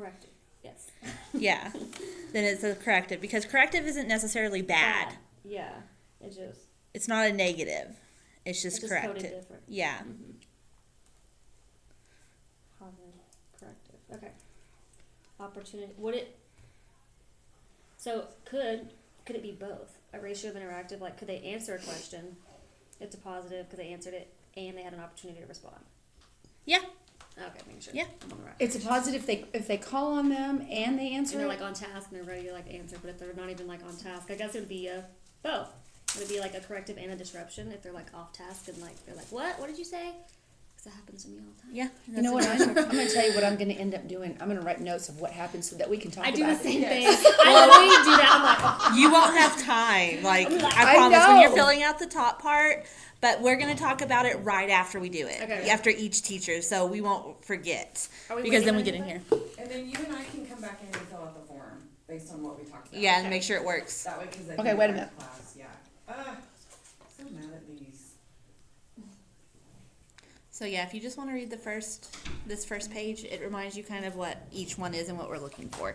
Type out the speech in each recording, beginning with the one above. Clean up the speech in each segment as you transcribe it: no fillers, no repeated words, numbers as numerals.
corrective. Yes. Yeah. Then it's a corrective, because corrective isn't necessarily bad. Yeah. It just. It's not a negative. It's just Coded corrective. different. Yeah. Mm-hmm. Positive, corrective. Okay. Opportunity. Would it? So could it be both? A ratio of interactive, like could they answer a question? It's a positive because they answered it and they had an opportunity to respond. Yeah. Okay, making sure. Yeah. I'm on the right It's a page. positive if they call on them and they answer And they're it. like on task and they're ready to like answer, but if they're not even like on task, I guess it would be a both. It would be like a corrective and a disruption if they're like off task and like they're like, what did you say? Because that happens to me all the time. Yeah. You know what? I'm going to tell you what I'm going to end up doing. I'm going to write notes of what happened so that we can talk I about do the it. same thing. I literally do that. I'm like, You won't have time. Like, I I promise when you're know. filling out the top part, but we're going to talk about it right after we do it. Okay. After each teacher, so we won't forget. Are we Because then we waiting get on in here. And then you and I can come back in and fill out the form based on what we talked about. Yeah, Okay. and make sure it works. That way, because Okay, wait a minute. Class, yeah. So mad at these. So yeah, if you just want to read this first page, it reminds you kind of what each one is and what we're looking for.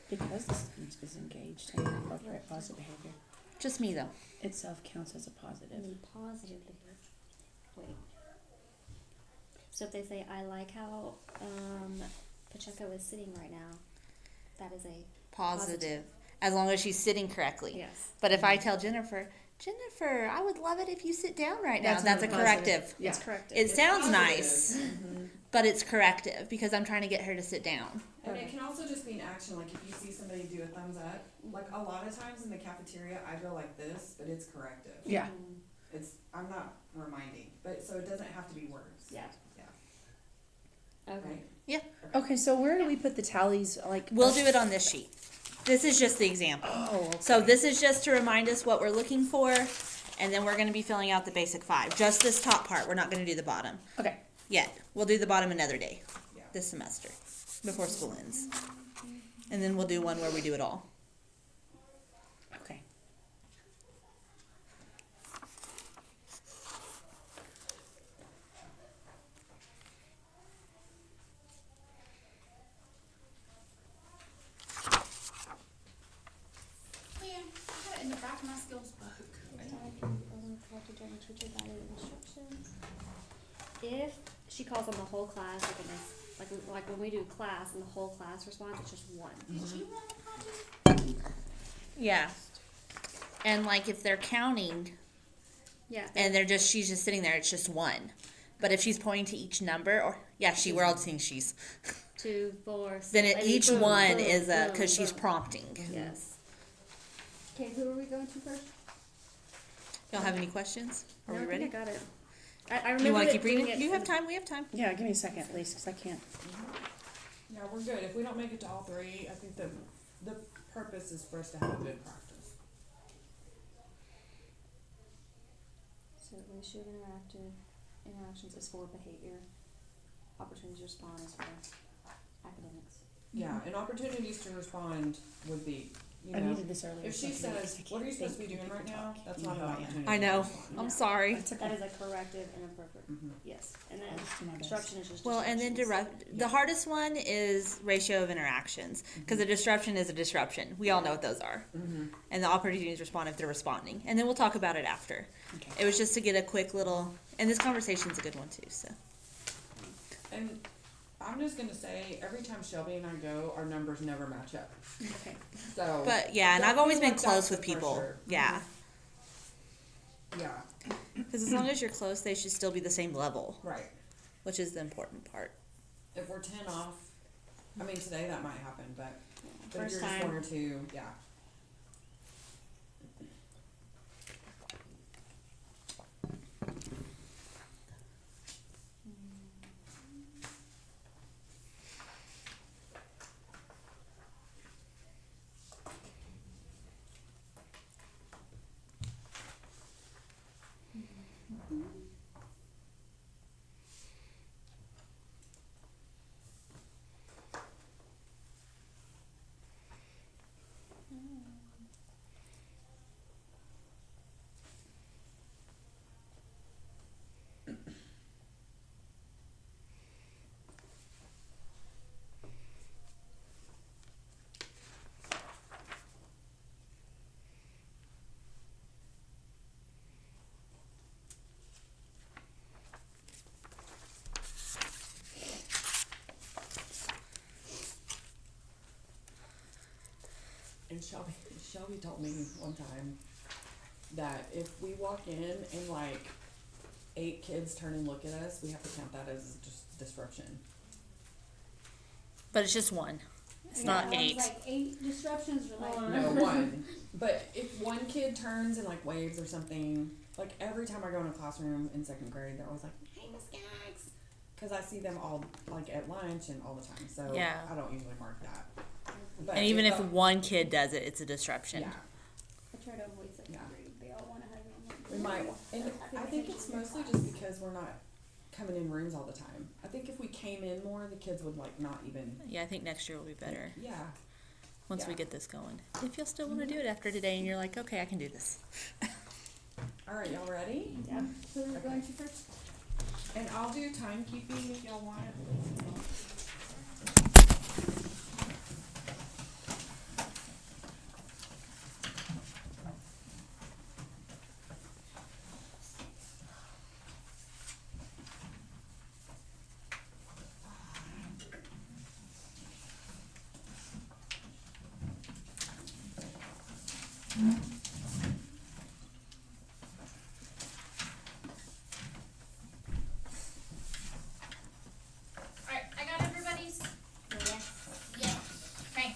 Because the student is engaged and incorporate positive behavior, Just me though. itself counts as a positive. positively. Wait. So if they say, I like how Pacheco is sitting right now, that is a Positive. As long as she's sitting correctly. yes. But if I tell Jennifer, I would love it if you sit down right now. That's a not a corrective. positive. Yeah. It's corrective. It sounds Positive. nice, but it's corrective because I'm trying to get her to sit down. And it can also just be an action, like if you see somebody do a thumbs up, like a lot of times in the cafeteria, I go like this, but it's corrective. Yeah. I'm not reminding, but so it doesn't have to be words. Yeah. Yeah. Okay. Right? Okay, so where do we put the tallies? Like We'll do it on this sheet. This is just the example. Oh, okay. So this is just to remind us what we're looking for, and then we're going to be filling out the basic 5. Just this top part. We're not going to do the bottom Okay. yet. We'll do the bottom another day Yeah. this semester before school ends. And then we'll do one where we do it all. Okay. In the back of my skills book. If she calls on the whole class, like when we do class and the whole class responds, it's just one. Did you want to copy? Yeah. And like if they're counting Yeah. and she's just sitting there, it's just 1. But if she's pointing to each number, we're all seeing she's. 2, 4, 6. Then I mean, each boom, one boom, is boom, because she's boom. prompting. Yes. Okay, who are we going to first? Y'all have any questions? Are No, we I ready? think I got it. I remember You want to it keep reading? doing it You have in- time. We have time. Yeah, give me a second, please, because I can't. Yeah, we're good. If we don't make it to all 3, I think the purpose is for us to have a good practice. So ratio of interactions is for behavior. Opportunities to respond is for academics. Yeah, and opportunities to respond would be, you I know, needed this earlier. if she so I says, can't what are you supposed to be think doing when right people now? talk. That's You not know an how I am. opportunity. I to know. respond. I'm No. sorry. That's okay. That is a corrective and appropriate. Mhm. Yes. And then I'll just do my best. disruption is just Well, and then disruptions. the hardest one is ratio of interactions because a disruption is a disruption. We all know what those are. Mhm. And the opportunities respond if they're responding. And then we'll talk about it after. Okay. It was just to get a quick little, and this conversation's a good one too, so. And I'm just gonna say, every time Shelby and I go, our numbers never match up. Okay. So. But yeah, and don't I've always feel been like close that's with the people. pressure. Yeah. Yeah, Because as long as you're close, they should still be the same level, right. which is the important part. If we're 10 off, I mean, today that might happen, but if First you're just time. 1 or 2, yeah. And Shelby told me one time that if we walk in and like 8 kids turn and look at us, we have to count that as just disruption. But it's just one. It's Yeah, not I was 8. like 8 disruptions or like. No, one. But if one kid turns and like waves or something, like every time I go in a classroom in 2nd grade, they're always like, "Hey, Miss Gags," because I see them all like at lunch and all the time. So Yeah. I don't usually mark that. But And even if the- one kid does it, it's a disruption. yeah, I try to avoid second Yeah. grade. They all want to hug me. I'm like, we might. And I think it's mostly just because we're not coming in rooms all the time. I think if we came in more, the kids would like not even. Yeah, I think next year will be better Yeah. once we Yeah. get this going. If you'll still want to do it after today and you're like, okay, I can do this. All right, y'all ready? Yep. Who are we going to first? And I'll do timekeeping if y'all want it. Alright, I got everybody's? Yes. Okay.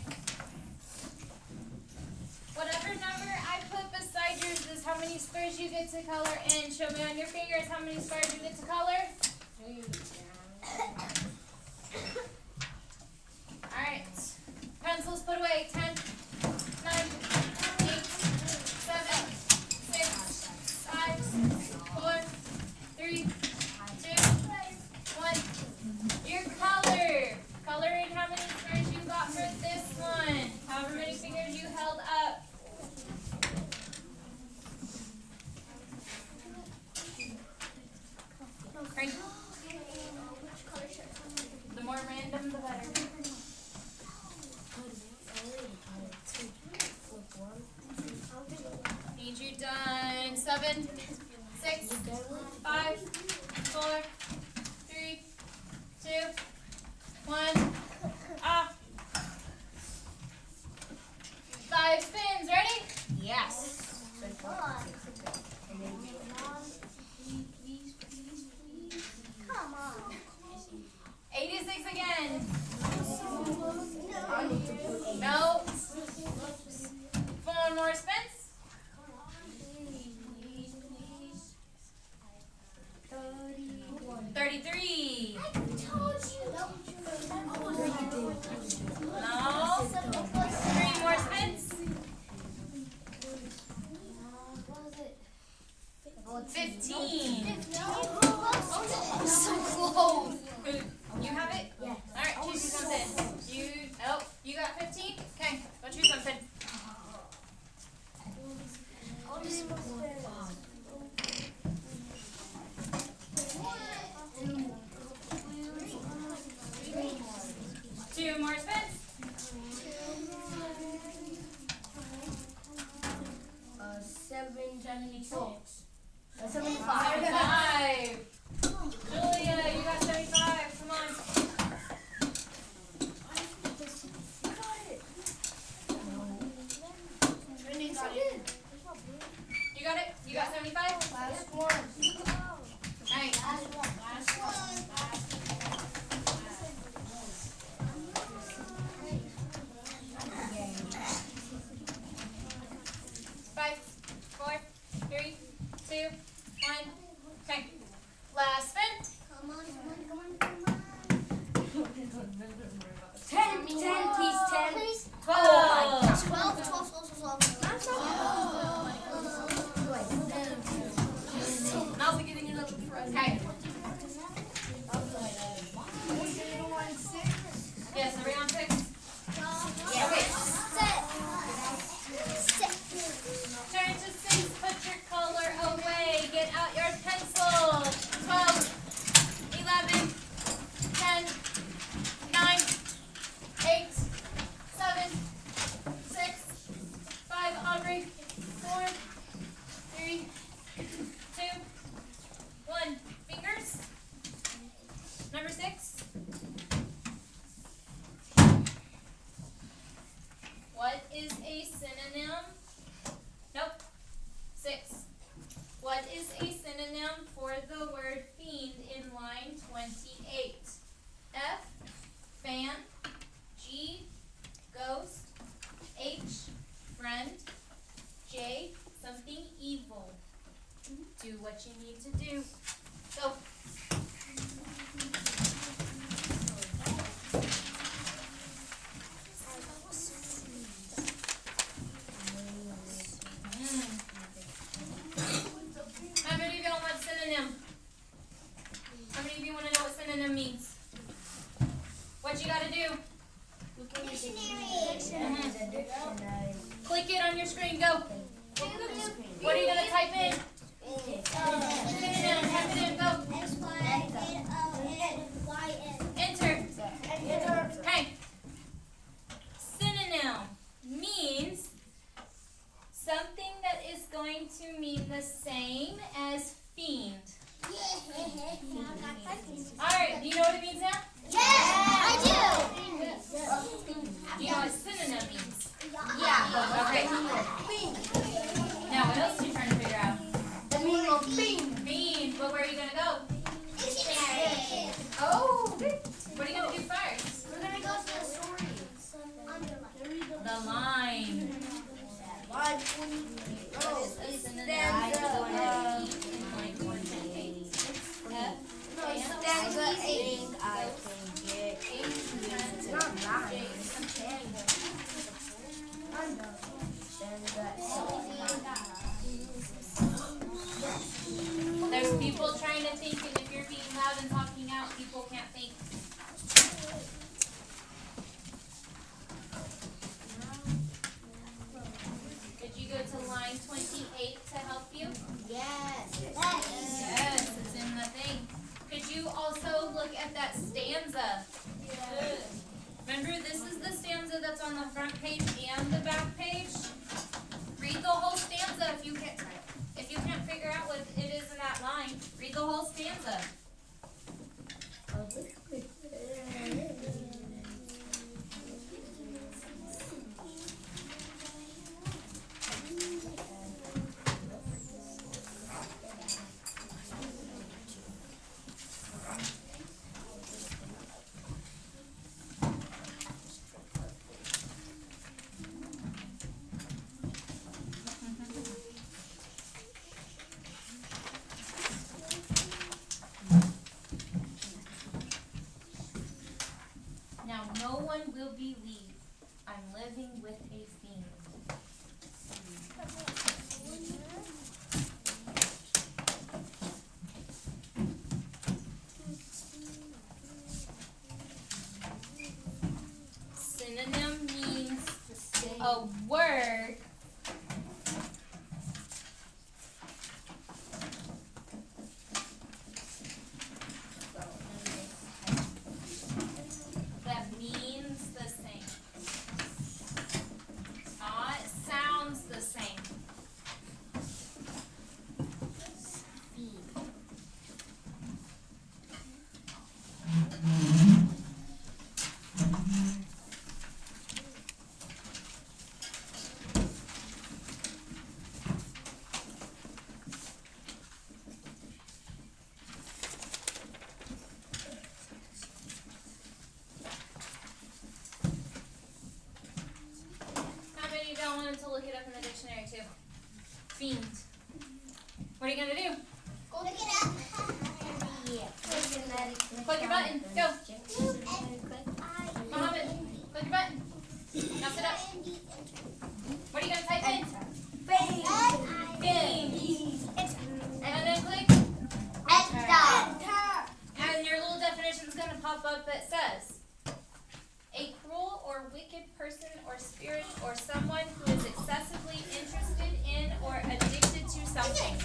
Whatever number I put beside yours is how many squares you get to color, and show me on your fingers how many squares you get to color. Alright. Pencils put away. 10, 9, 8, 7, 6, 5, 4, 3, 2, 1. Your color. Color in how many squares you got for this one. However many fingers you held up. Right. The more random, the better. Need you done. 7, 6, 5, 4, 3, 2, 1. Off. 5 spins. Ready? Yes. 86 again. a synonym? Nope. 6. What is a synonym for the word fiend in line 28? F, fan, G, ghost, H, friend, J, something evil. Do what you need to do. Go. How many of y'all want synonym? How many of you want to know what synonym means? What you gotta do? Click it on your screen. Go. What are you gonna type in? Synonym. Type it in. Go. Enter. Okay. Synonym means something that is going to mean the same as fiend. Alright, do you know what it means now? Do you know what synonym means? Okay. Now, what else are you trying to figure out? Fiend. But where are you going to go? Oh, what are you going to do first? The line. What is a synonym? There's people trying to think, and if you're being loud and talking out, people can't think. Did you go to line 28 to help you? Yes, it's in the thing. Could you also look at that stanza? Good. Remember, this is the stanza that's on the front page and the back page. Read the whole stanza if you can't figure out what it is in that line. Read the whole stanza. Now, no one will believe I'm living with a fiend. Synonym means a word that means the same. It sounds the same. How many of y'all wanted to look it up in the dictionary too? Fiend. What are you gonna do? Click your button. Go. Mohammed, click your button. Now sit up. What are you gonna type in? Fiend. And then click. And your little definition is gonna pop up that says a cruel or wicked person or spirit or someone who is excessively interested in or addicted to something.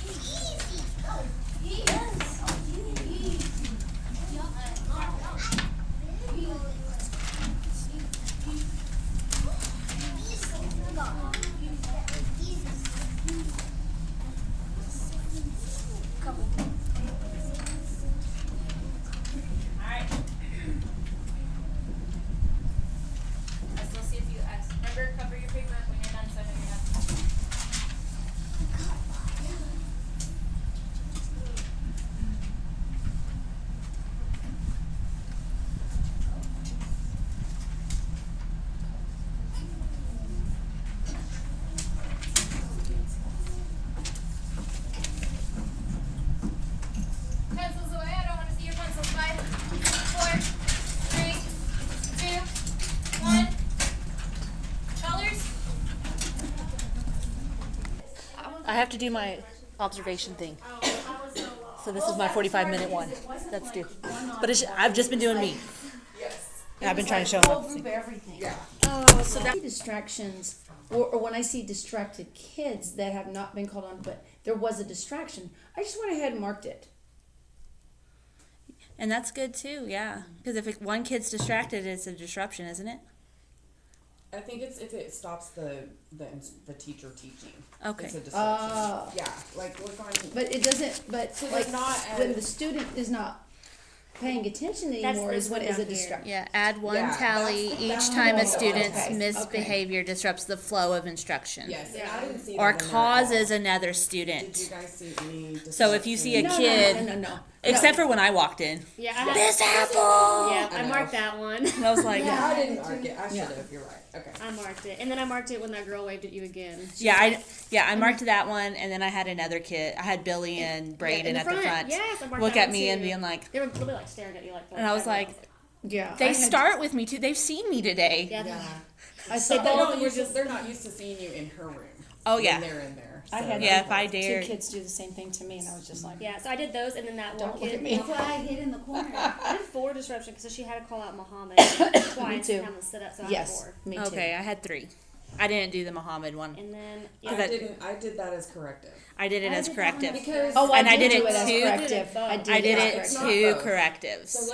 I have to do my observation thing. So this is my 45-minute one. That's due. But I've just been doing me. Yes. And I've been trying to show Whole them. group everything. Yeah. Oh, So that distractions, or when I see distracted kids that have not been called on, but there was a distraction, I just went ahead and marked it. And that's good too, yeah. Because if one kid's distracted, it's a disruption, isn't it? I think it's if it stops the teacher teaching. Okay. It's a disruption. Oh. Yeah, like look on. But it doesn't, but So like, there's not when a- the student is not paying attention That's anymore this is when one is a down here. distraction. Yeah, add one Yeah, tally that's- each that's time the a one. student's Okay, misbehavior disrupts the flow of instruction. Yes, Yeah. and I didn't see Or that in there at causes all. another Did you student. guys see any? So if you see a No, kid- no. Except for when I walked in. yeah, I had, This apple! yeah, I I know. marked that one. And I was like, Yeah, I didn't mark it. I should Yeah. have. You're right. Okay. I marked it, and then I marked it when that girl waved at you again. yeah, I marked that one, and then I had another kid. I had Billy and Braden in the at the front. Yes, I marked Look that at one me and too. being like, They were literally like staring at you like. and I was like, Yeah. they I had- start with me too. They've seen me today. Yeah. Yeah. I So saw they that. don't they're not used to seeing you in her room. Oh, when yeah. they're in there. I So- had Yeah, if I two dared. kids do the same thing to me, and I was just like, Yeah, so I did those, and then that Don't one look kid. at me. That's why I hid in the corner. I did 4 disruptions because she had to call out Muhammad twice too. and have him sit up, so I had yes, 4. me too. Okay, I had 3. I didn't do the Muhammad one. And then I that- didn't. I did that as corrective. I did it I as did that one corrective. Because Oh, And I did do it as too. corrective. I did, I did as it it's not two both. correctives. So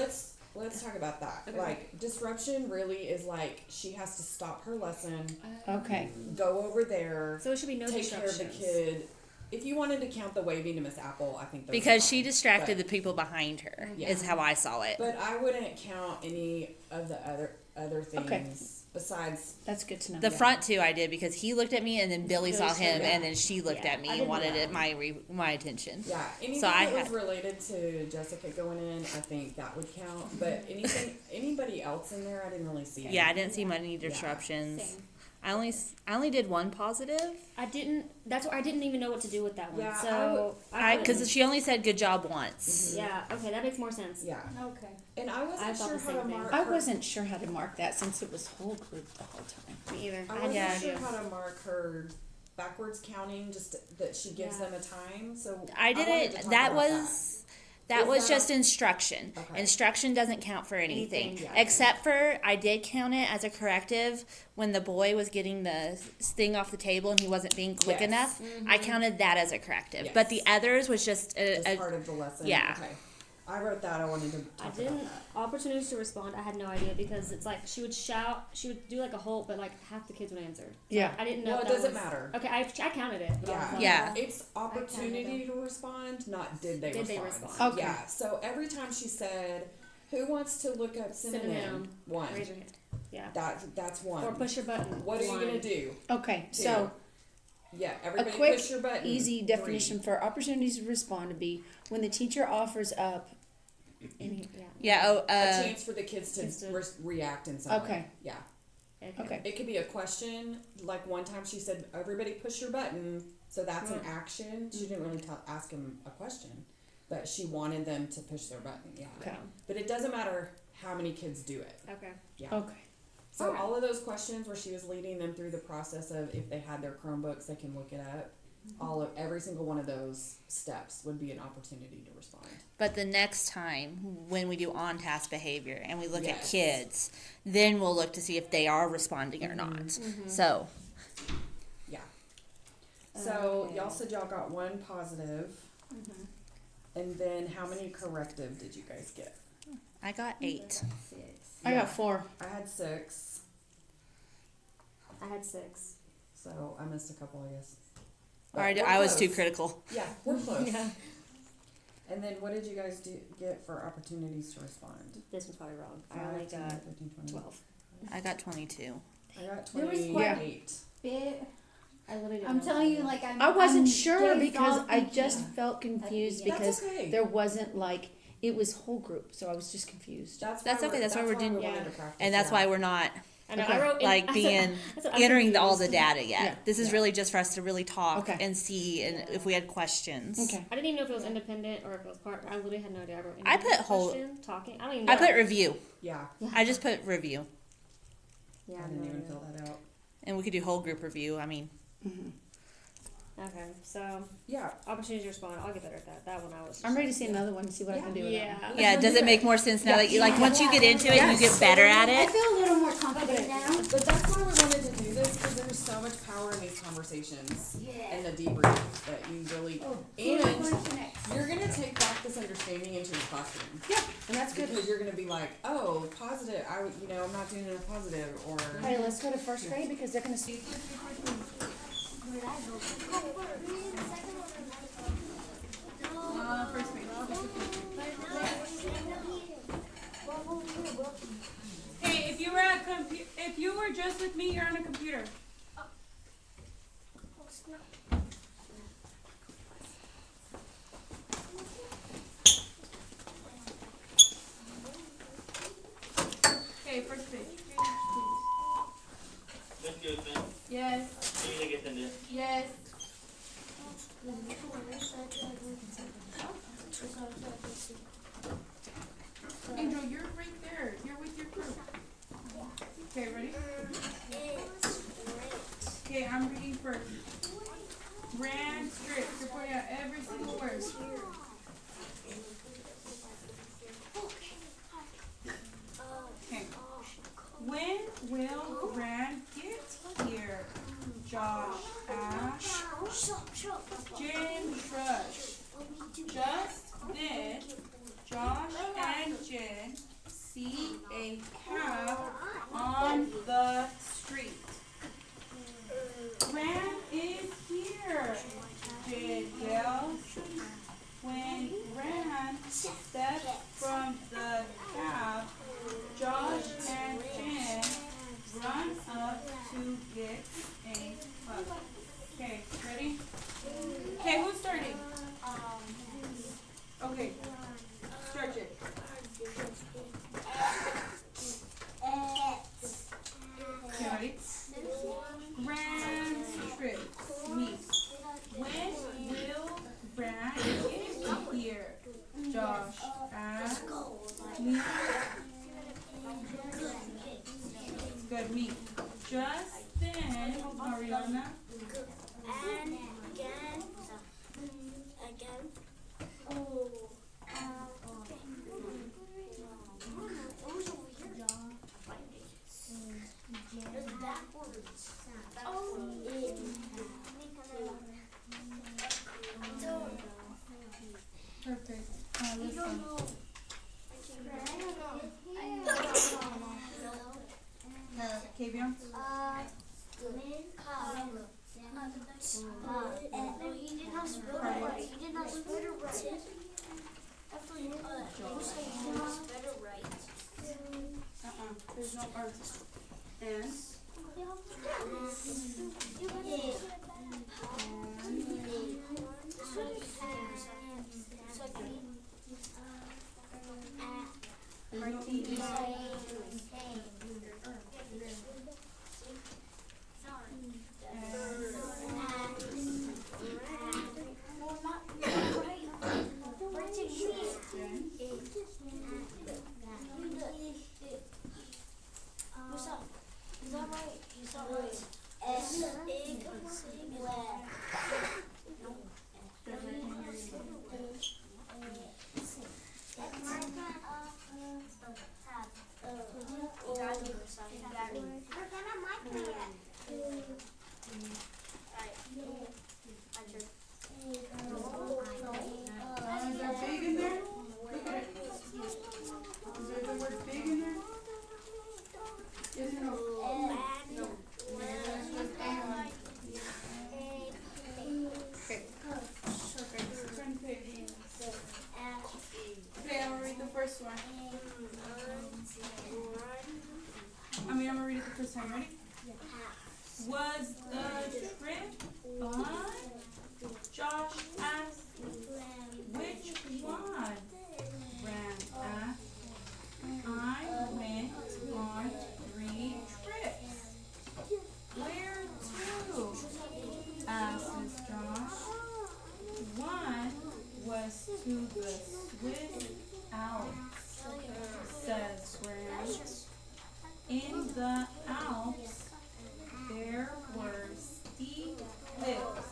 let's talk about that. Okay. Like disruption really is like she has to stop her lesson, Okay. go over there, so it should be no take care of disruptions. the kid. If you wanted to count the waving to Miss Apple, I think those Because are she fine. distracted But- the people behind her, Yeah. is how I saw it. But I wouldn't count any of the other things Okay. besides. That's good to know. The front 2 I did because he looked at me and then Billy saw him Yeah. and then she looked Yeah, at me I and didn't wanted do it that. my attention. Yeah, anything I that was had- related to Jessica going in, I think that would count. But anybody else in there, I didn't really see. Yeah, I anything. didn't see many disruptions. Same. I only did 1 positive. I didn't. That's why I didn't even know what to do with that one. Yeah, so Because she only said good job once. yeah, okay, that makes more sense. Yeah, Okay. and I wasn't I thought sure the how same to thing. mark. I her- wasn't sure how to mark that since it was whole group the whole time. Me either. I I wasn't had no sure idea. how to mark her backwards counting, just that she gives Yeah. them a time. So I did wanted it. to talk That about was Is was that- just instruction. Okay. Instruction doesn't count for anything, Anything, yeah. except for I did count it as a corrective when the boy was getting the thing off the table and he wasn't being quick Yes. enough. Mm-hmm. I counted that as a corrective, but the Yes. others was just that. As part of the lesson. yeah. Okay. I wrote that. I wanted to I talk didn't about that. opportunities to respond. I had no idea because it's like she would shout, she would do like a halt, but like half the kids would answer. So Yeah. I didn't know. Well, if it that doesn't was- matter. Okay, I counted it. Yeah. Yeah. It's opportunity to respond, not did they Did they respond. respond. Okay. Yeah. So every time she said, "Who wants to look up synonym?" Synonym. One. Raise your hand. Yeah. That's one. Or push your button. What are you One. gonna do? Okay, Two. so Yeah, a everybody quick, push your button. easy Three. definition for opportunities to respond to be when the teacher offers up. Any, yeah. Yeah. Oh. A chance for the kids to, Kids to- react in some way. Okay. Yeah. Okay. It could be a question. Like one time she said, "Everybody push your button." So that's an action. She didn't really ask him a question, but she wanted them to push their button. Yeah. Okay. But it doesn't matter how many kids do it. Okay. Yeah. Okay. So Alright. all of those questions where she was leading them through the process of if they had their Chromebooks, they can look it up. Every single one of those steps would be an opportunity to respond. But the next time when we do on task behavior and we look at Yes. kids, then we'll look to see if they are responding or not. Mm-hmm. So Yeah. So Okay. y'all said y'all got one positive, and then how many corrective did you guys get? I got 8. I got 4. I had 6, I had 6. so I missed a couple, I guess. Or But we're I was too close. critical. Yeah, we're close. Yeah. And then what did you guys get for opportunities to respond? This one's probably wrong. I 5, only 10, got 15, 20. 12. I got 22. I got There was 28. quite Bit. I literally didn't I'm know. telling you, like I wasn't I'm sure dazed because off I thinking. just felt confused That's because okay. there wasn't like it was whole group, so I was just confused. That's why okay, we're- that's why we're doing- we wanted yeah. to practice, And that's yeah. why we're not I know. Okay. I wrote like I being said, I'm entering all the confused. data yet. Yeah. This is Yeah. really just for us to really talk Okay. and see and if we had questions. Okay. I didn't even know if it was independent or if it was part. I literally had no idea. I wrote. I put independent whole- question, talking. I don't even know. I put review. Yeah, I just put review. Yeah, I I didn't have no even idea. fill that out. And we could do whole group review. I mean, Mm-hmm. Okay, so Yeah. opportunity to respond. I'll get better at that. That one I was. I'm ready to see another one and see what I can do with it. Yeah. Yeah, does it make more sense now that you, like, once you get into it, you get better at I it? feel a little more confident now. But that's why we wanted to do this, because there's so much power in these conversations and the debrief that you really, and you're gonna take back this understanding into your classroom. Yeah, and that's good. Because you're gonna be like, oh, positive, I'm not doing a positive, or. Hey, let's go to first grade because they're gonna see. First grade. Hey, if you were just with me, you're on a computer. Okay, first page. Let's do it, man. Yes. You need to get them there. Yes. Angel, you're right there. You're with your group. Okay, ready? Okay, I'm reading first. Grand strips. You're pointing out every single word. Okay. When will Grand get here? Josh asked. Jen shrugged. Just then, Josh and Jen see a cab on the street. Gran is here, Jen yelled. When Gran stepped from the cab, Josh and Jen run up to get a hug. Okay, ready? Okay, who's starting? Okay, stretch it. Okay, ready? Grand trip, meet. When will Brad get here? Josh asked. Me. Good, meet. Just then, Ariana. Perfect. Listen. Kavion? He did not spell it right. He did not spell it right. There's no art. And? Is that right? You saw right. Is there big in there? Look at it. Is there the word big in there? Yes or no? No. That's just A1. Okay. Perfect. Turn the page. Okay, I'm gonna read the first one. I'm gonna read it the first time. Ready? Was the trip fun? Josh asked. Which one? Ran asked. I went on 3 trips. Where to? Asks Josh. One was to the Swiss Alps, says Grant. In the Alps, there were steep hills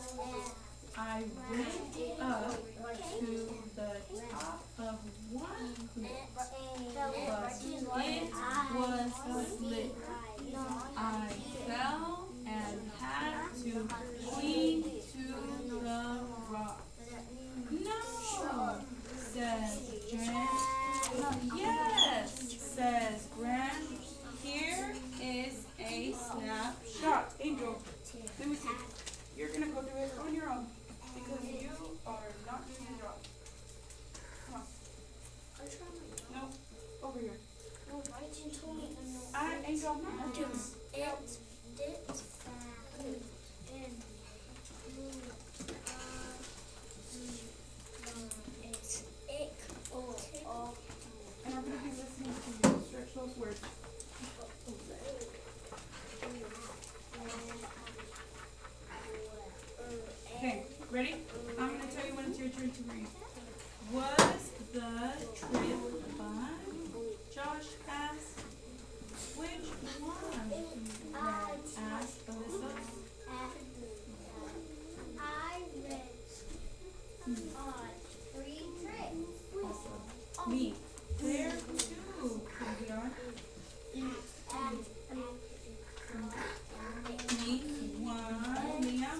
I fell and had to cling to the rock. No, says Jen. Yes, says Gran. Here is a snapshot. Angel, let me see. You're gonna go do it on your own because you are not doing the job. Come on. No, over here. No, Brighton told me to know. Angel, I'm not doing this. And I'm gonna be listening to you stretch those words. Okay, ready? I'm gonna tell you when it's your turn to read. Was the trip fun? Josh asked. Which one? Asked Alyssa. I read on 3 trips. Me. Where to? Vivian? Me. 1. Mia.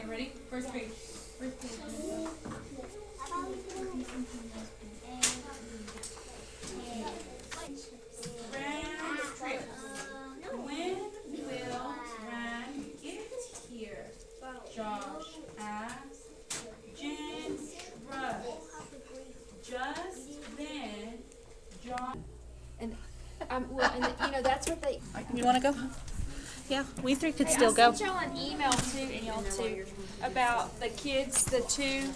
Okay, ready? First page. First page. Grand trip. When will Rand get here? Josh asked. Jen shrugged. Just then, Josh. Well, and you know, that's what they. You wanna go? Yeah, we three could still I go. sent y'all an email too, and y'all too, about the kids, the two,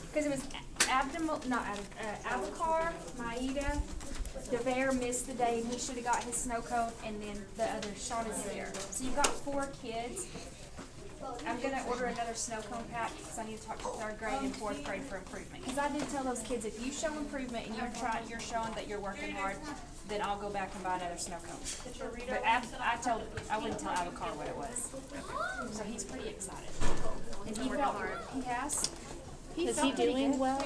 because it was Abakar, Maeda, DeVere missed the day, and he should have got his snow cone, and then the other shot is there. So you've got 4 kids. I'm gonna order another snow cone pack because I need to talk to 3rd grade and 4th grade for improvement. Because I did tell those kids, if you show improvement and you're showing that you're working hard, then I'll go back and buy another snow cone. But I wouldn't tell Avocado what it was. So he's pretty excited. And he felt he has. Is he doing well?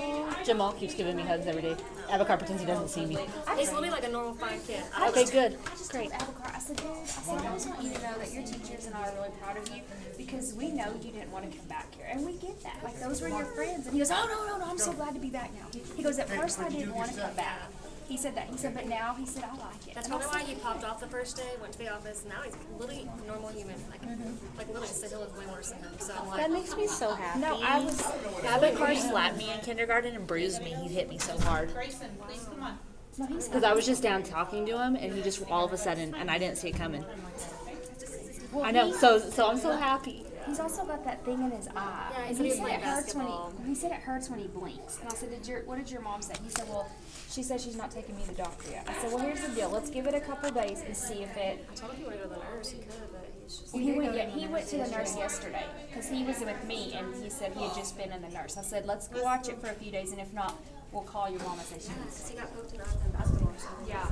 Jamal keeps giving me hugs every day. Abacar pretends he doesn't see me. He's literally like a normal fine kid. Okay, good. I just told Avocado, I said, dude, I just want you to know that your teachers and I are really proud of you because we know you didn't want to come back here. And we get that. Like, those were your friends. And he goes, oh, no, I'm so glad to be back now. He goes, at first I didn't want to come back. He said that. He said, but now, he said, I like it. That's probably why he popped off the first day, went to the office, now he's literally a normal human. Like literally, Sahil is way worse than him. So I'm like, That makes me so happy. No, I was. Abacar slapped me in kindergarten and bruised me. He hit me so hard. Grayson, please come on. No, he's Because I was just down talking to him, and he just all of a sudden, and I didn't see it coming. I know. So I'm so happy. He's also got that thing in his eye. Yeah, and he he said said he it hurts when basketball. he said it hurts when he blinks. And I said, what did your mom say? He said, well, she said she's not taking me to the doctor yet. I said, well, here's the deal. Let's give it a couple days and see if it. I told him if he wanted to go to the nurse, he could, but he's just. He went to the nurse yesterday because he was with me and he said he had just been in the nurse. I said, let's go watch it for a few days and if not, we'll call your mom and say she needs it. He got poked in the eye in basketball or something. Yeah.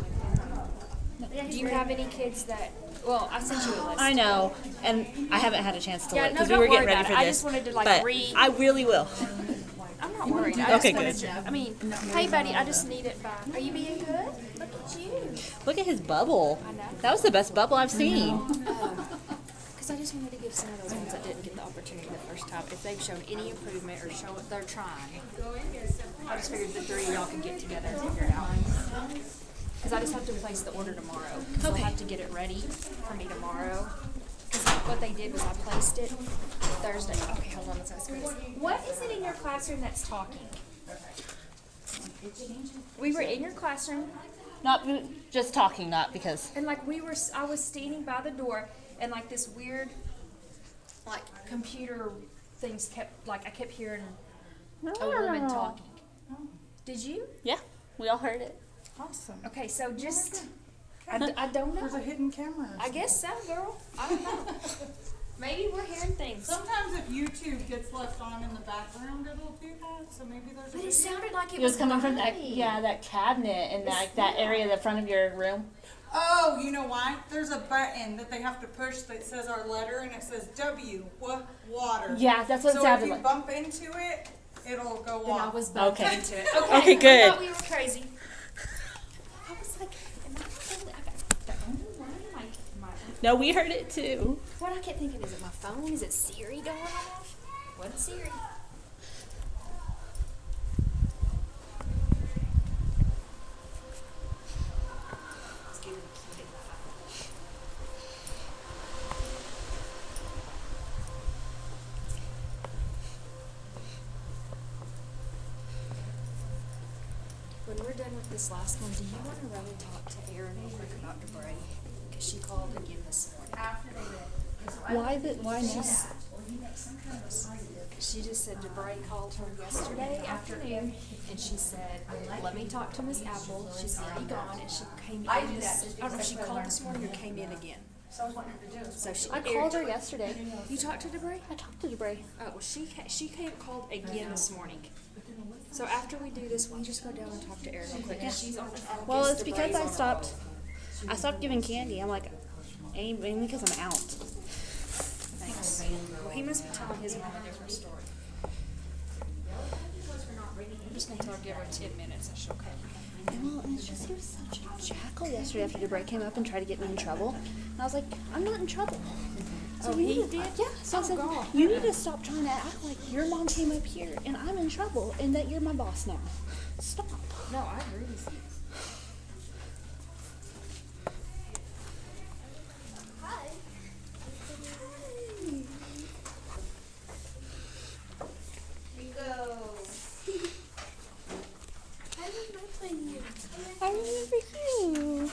Yeah, Do you have any kids that? Well, I sent you a list. I know, and I haven't had a chance to Yeah, look no, because we don't were getting worry ready about for it. I this. just wanted to, like, but read- I really will. I'm not worried. I just Okay, wanted good. to. I mean, hey, buddy, I just need it by. Are you being good? Look at you. Look at his bubble. I know. That was the best bubble I've seen. Because I just wanted to give some of those ones that didn't get the opportunity the first time, if they've shown any improvement or show they're trying. I just figured the 3 of y'all could get together and figure it out. Because I just have to place the order tomorrow. Because I'll have to get it ready for me tomorrow. Because what they did was I placed it Thursday. Okay, hold on. Let's ask this. What is it in your classroom that's talking? We were in your classroom. Not just talking, not because. And like I was standing by the door, and like this weird, like computer things I kept hearing a woman talking. Did you? Yeah, we all heard it. Awesome. Okay, so just, I don't know. There's a hidden camera. I guess so, girl. I don't know. Maybe we're hearing things. Sometimes if YouTube gets left on in the background, it'll do that. So maybe there's a But video. it sounded like It was coming from that that cabinet in that area, the front of your room. Oh, you know why? There's a button that they have to push that says our letter and it says W, water. Yeah, that's what it So if sounded you like. bump into it, it'll go Then I off. was bumped Okay. into it. Okay, good. I thought we were crazy. I was like, am I totally, I got the only one in my No, we heard it too. what I kept thinking, is it my phone? Is it Siri going off? Wasn't Siri. Let's give it a key. When we're done with this last one, do you want to run and talk to Erin real quick about Debray? Because she called again this morning. Why now? She just said Debray called her yesterday afternoon, and she said, "Let me talk to Miss Apple. She's gonna be gone." And she came in. I don't know if she called this morning or came in again. So she. I called her yesterday. You talked to Debray? I talked to Debray. Oh, well, she came called again this morning. So after we do this, we just go down and talk to Erin real quick. And she's on. Well, guess it's because Debray's I on stopped. I stopped giving candy. I'm like, mainly because I'm out. Thanks. Well, he must be telling his mom a different story. I'm just gonna tell her, give her 10 minutes and she'll come. Well, it's just he was such a jackal yesterday after Debray came up and tried to get me in trouble. And I was like, I'm not in trouble. So Oh, you he need to, did? yeah. So I said, you need to stop trying to act like your mom came up here and I'm in trouble and that you're my boss now. Stop. No, I agree with you. I remember you.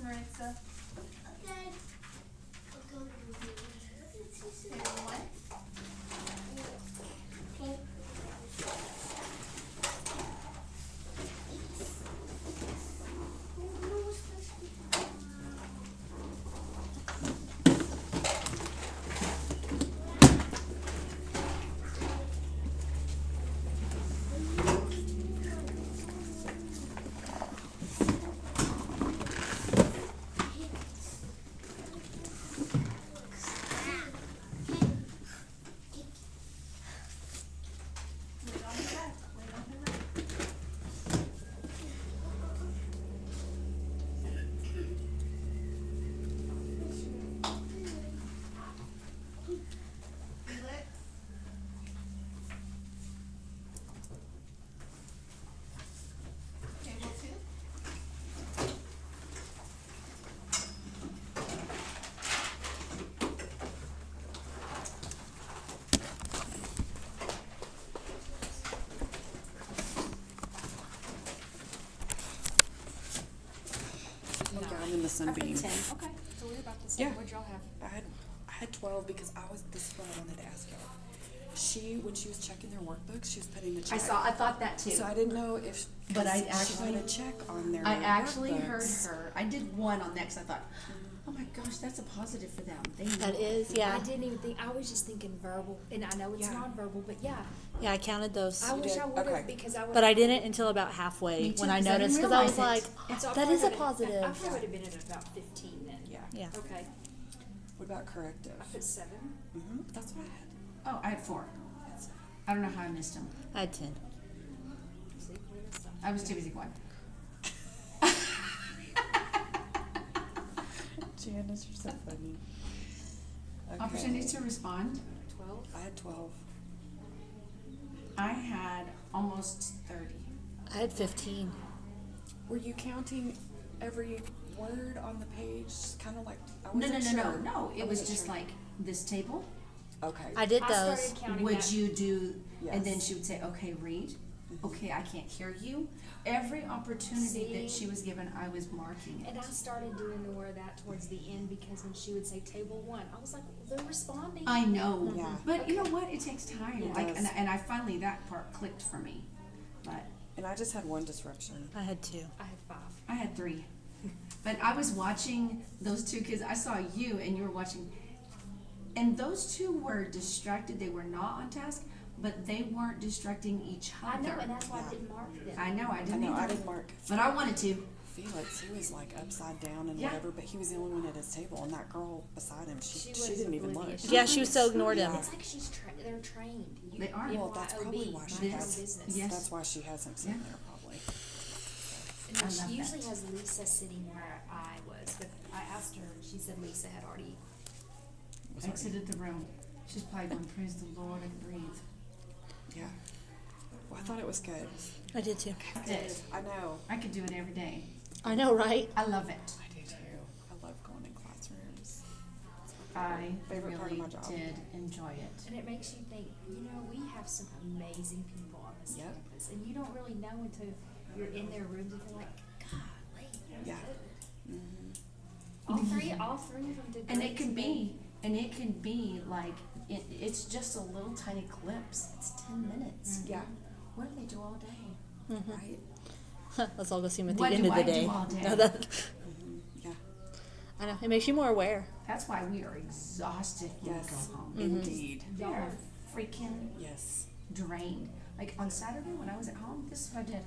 Maritza. Okay. Table one. Okay. Sunbeam. 10. Okay, so we're about the same. Yeah. What'd y'all have? I had 12 because this is what I wanted to ask y'all. When she was checking their workbooks, she was putting a check. I thought that too. So I didn't know if, But I she actually- put a check on their I actually heard workbooks. her. I did one on that 'cause I thought, oh my gosh, that's a positive for them. They know. That is, I yeah. didn't even think. I was just thinking verbal, and I know it's Yeah. nonverbal, but yeah, Yeah, I counted those. I wish did? I would have Okay. because I would. But I didn't until about halfway Me too, when I 'cause I didn't noticed, because I was realize like, it. So I that probably is a would've- I positive. probably would have been at about 15 then. Yeah. Yeah. Okay. What about corrective? I put 7. That's what I had. Oh, I had 4. I don't know how I missed them. I had 10. See, we missed some. I was too busy going. Janice, you're so funny. Opportunity to respond. 12. I had 12. I had almost 30. I had 15. Were you counting every word on the page? Kind of like, I No, wasn't sure. No. It I was wasn't just sure. like this table. Okay. I did I those. started counting Would that. you do? And then Yes. she would say, "Okay, read." Okay, I can't hear you. Every opportunity that See? she was given, I was marking it. And I started doing more of that towards the end because when she would say table 1, I was like, well, they're responding. I know, Yeah. but you know what? It takes time. Yeah. It Like, does. and I finally that part clicked for me. But And I just had one disruption. I had 2. I had 5. I had 3. But I was watching those two kids. I saw you, and you were watching, and those two were distracted. They were not on task, but they weren't distracting each other. I know, and that's why Yeah. I didn't mark them. I know. I I didn't know, I either. didn't mark But I wanted to. Felix. He was like upside down and Yeah. whatever, but he was the only one at his table, and that girl beside him, She she was didn't even look. oblivious. Yeah, she so ignored him. It's like they're trained. You, They are. Well, that's probably why she mind your own has. business. Yes. That's why she has him sitting Yeah. there, probably. And I then love she usually that. has Lisa sitting where I was, but I asked her, and she said Lisa had already. Was already- Exited the room. She's probably going, praise the Lord, and breathe. Yeah. Well, I thought it was good. I did too. It. I know. I could do it every day. I know, right? I love it. I do too. I love going in classrooms. I Favorite part of really my job. did enjoy it. And it makes you think, we have some amazing people on this Yep. campus, and you don't really know until you're in their rooms and you're like, golly. Yeah. All three of them did And great it can today. be like, it's just a little tiny clips. It's 10 minutes. Yeah. What do they do all day? Right? Let's all go see him at the What end do of the I do day. all day? No, that- Yeah. I know. It makes you more aware. That's why we are exhausted when Yes. we go home. Indeed. They're freaking Yes. drained. Like on Saturday when I was at home, this is what I did.